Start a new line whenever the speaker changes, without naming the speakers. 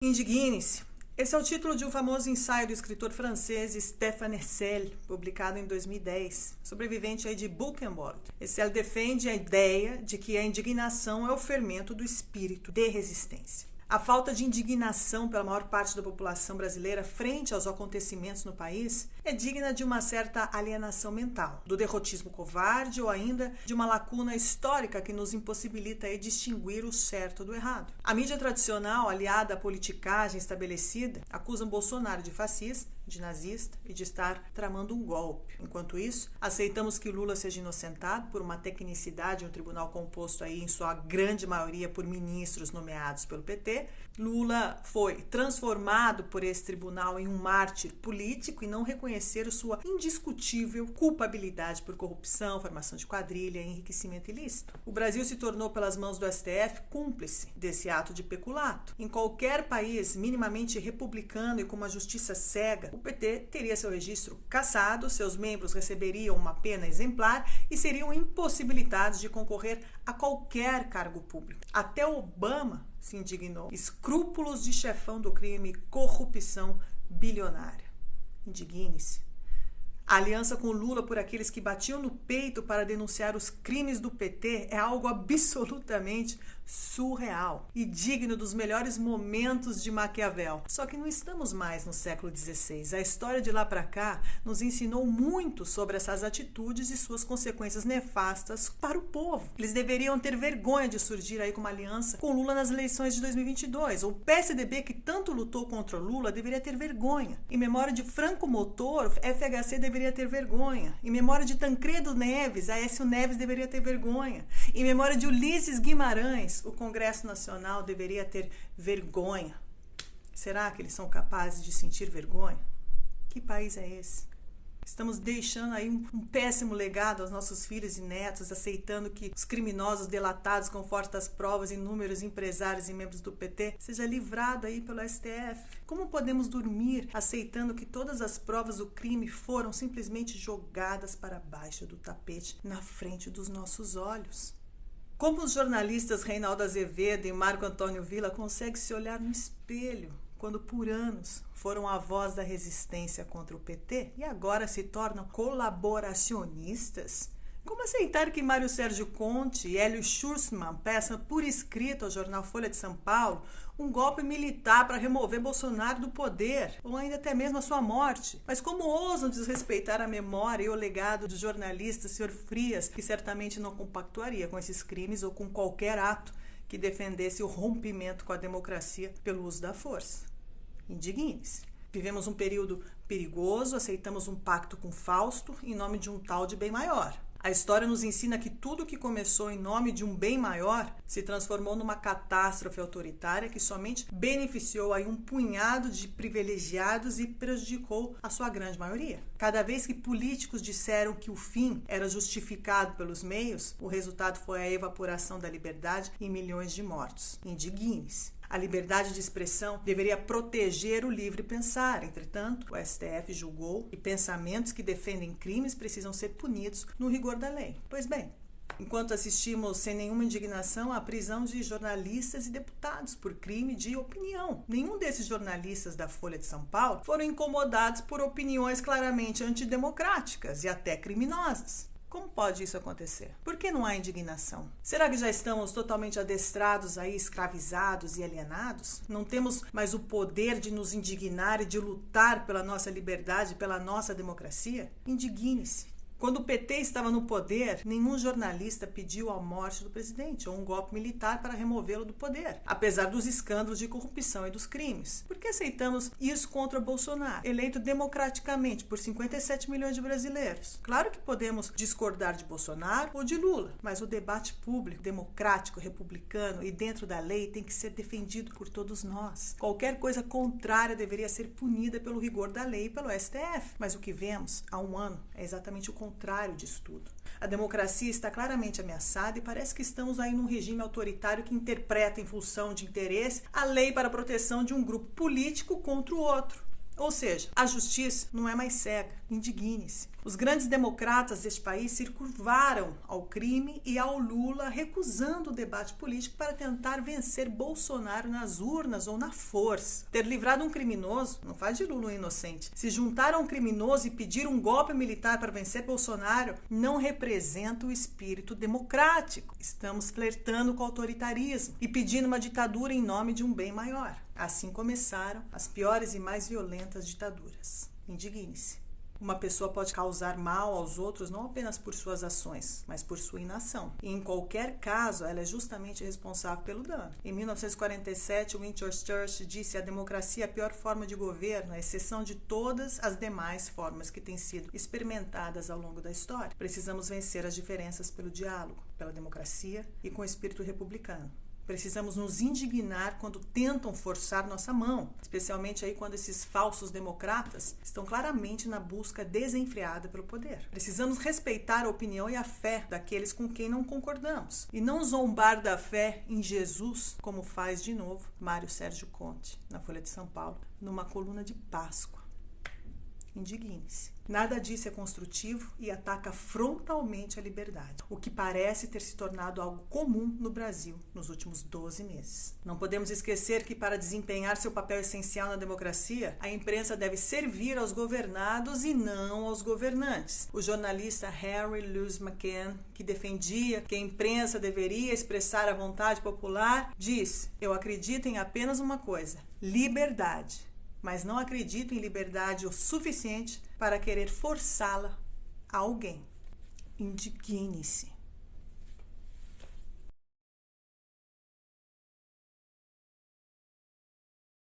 Indigne-se. Esse é o título de um famoso ensaio do escritor francês Stéphane Hessel, publicado em 2010, sobrevivente aí de Buchenwald. Hessel defende a ideia de que a indignação é o fermento do espírito de resistência. A falta de indignação pela maior parte da população brasileira frente aos acontecimentos no país é digna de uma certa alienação mental, do derrotismo covarde ou ainda de uma lacuna histórica que nos impossibilita aí distinguir o certo do errado. A mídia tradicional, aliada à politicagem estabelecida, acusa Bolsonaro de fascista, de nazista e de estar tramando um golpe. Enquanto isso, aceitamos que Lula seja inocentado por uma tecnicidade de um tribunal composto aí em sua grande maioria por ministros nomeados pelo PT. Lula foi transformado por esse tribunal em um mártir político e não reconhecer sua indiscutível culpabilidade por corrupção, formação de quadrilha e enriquecimento ilícito. O Brasil se tornou, pelas mãos do STF, cúmplice desse ato de peculato. Em qualquer país minimamente republicano e com uma justiça cega, o PT teria seu registro cassado, seus membros receberiam uma pena exemplar e seriam impossibilitados de concorrer a qualquer cargo público. Até Obama se indignou. Escrúpulos de chefão do crime, corrupção bilionária. Indigne-se. A aliança com Lula por aqueles que batiam no peito para denunciar os crimes do PT é algo absolutamente surreal e digno dos melhores momentos de Maquiavel. Só que não estamos mais no século XVI. A história de lá para cá nos ensinou muito sobre essas atitudes e suas consequências nefastas para o povo. Eles deveriam ter vergonha de surgir aí com uma aliança com Lula nas eleições de 2022. O PSDB, que tanto lutou contra Lula, deveria ter vergonha. Em memória de Franco Motor, FHC deveria ter vergonha. Em memória de Tancredo Neves, Aécio Neves deveria ter vergonha. Em memória de Ulisses Guimarães, o Congresso Nacional deveria ter vergonha. Será que eles são capazes de sentir vergonha? Que país é esse? Estamos deixando aí um péssimo legado aos nossos filhos e netos, aceitando que os criminosos delatados com fortes provas, inúmeros empresários e membros do PT, seja livrado aí pelo STF. Como podemos dormir aceitando que todas as provas do crime foram simplesmente jogadas para baixo do tapete, na frente dos nossos olhos? Como os jornalistas Reinaldo Azevedo e Marco Antônio Villa conseguem se olhar no espelho quando por anos foram a voz da resistência contra o PT e agora se tornam colaboracionistas? Como aceitar que Mário Sérgio Conte e Hélio Schussmann peçam por escrito ao jornal Folha de São Paulo um golpe militar para remover Bolsonaro do poder, ou ainda até mesmo a sua morte? Mas como ousam desrespeitar a memória e o legado do jornalista Sr. Frias, que certamente não compactuaria com esses crimes ou com qualquer ato que defendesse o rompimento com a democracia pelo uso da força? Indigne-se. Vivemos um período perigoso, aceitamos um pacto com Fausto em nome de um tal de bem maior. A história nos ensina que tudo que começou em nome de um bem maior se transformou numa catástrofe autoritária que somente beneficiou aí um punhado de privilegiados e prejudicou a sua grande maioria. Cada vez que políticos disseram que o fim era justificado pelos meios, o resultado foi a evaporação da liberdade e milhões de mortos. Indigne-se. A liberdade de expressão deveria proteger o livre pensar. Entretanto, o STF julgou que pensamentos que defendem crimes precisam ser punidos no rigor da lei. Pois bem, enquanto assistimos sem nenhuma indignação à prisão de jornalistas e deputados por crime de opinião. Nenhum desses jornalistas da Folha de São Paulo foram incomodados por opiniões claramente antidemocráticas e até criminosas. Como pode isso acontecer? Por que não há indignação? Será que já estamos totalmente adestrados aí, escravizados e alienados? Não temos mais o poder de nos indignar e de lutar pela nossa liberdade, pela nossa democracia? Indigne-se. Quando o PT estava no poder, nenhum jornalista pediu a morte do presidente ou um golpe militar para removê-lo do poder, apesar dos escândalos de corrupção e dos crimes. Por que aceitamos isso contra Bolsonaro, eleito democraticamente por 57 milhões de brasileiros? Claro que podemos discordar de Bolsonaro ou de Lula, mas o debate público, democrático, republicano e dentro da lei tem que ser defendido por todos nós. Qualquer coisa contrária deveria ser punida pelo rigor da lei e pelo STF. Mas o que vemos há um ano é exatamente o contrário disso tudo. A democracia está claramente ameaçada e parece que estamos aí num regime autoritário que interpreta em função de interesse a lei para a proteção de um grupo político contra o outro. Ou seja, a justiça não é mais cega, indigne-se. Os grandes democratas deste país se curvaram ao crime e ao Lula, recusando o debate político para tentar vencer Bolsonaro nas urnas ou na força. Ter livrado um criminoso não faz de Lula um inocente. Se juntar a um criminoso e pedir um golpe militar para vencer Bolsonaro não representa o espírito democrático. Estamos flertando com o autoritarismo e pedindo uma ditadura em nome de um bem maior. Assim começaram as piores e mais violentas ditaduras. Indigne-se. Uma pessoa pode causar mal aos outros não apenas por suas ações, mas por sua inação. E em qualquer caso, ela é justamente responsável pelo dano. Em 1947, Winston Churchill disse: a democracia é a pior forma de governo, à exceção de todas as demais formas que têm sido experimentadas ao longo da história. Precisamos vencer as diferenças pelo diálogo, pela democracia e com o espírito republicano. Precisamos nos indignar quando tentam forçar nossa mão, especialmente aí quando esses falsos democratas estão claramente na busca desenfreada pelo poder. Precisamos respeitar a opinião e a fé daqueles com quem não concordamos e não zombar da fé em Jesus, como faz de novo Mário Sérgio Conte, na Folha de São Paulo, numa coluna de Páscoa. Indigne-se. Nada disso é construtivo e ataca frontalmente a liberdade, o que parece ter se tornado algo comum no Brasil nos últimos 12 meses. Não podemos esquecer que, para desempenhar seu papel essencial na democracia, a imprensa deve servir aos governados e não aos governantes. O jornalista Henry Louis McCann, que defendia que a imprensa deveria expressar a vontade popular, disse: eu acredito em apenas uma coisa: liberdade. Mas não acredito em liberdade o suficiente para querer forçá-la a alguém. Indigne-se.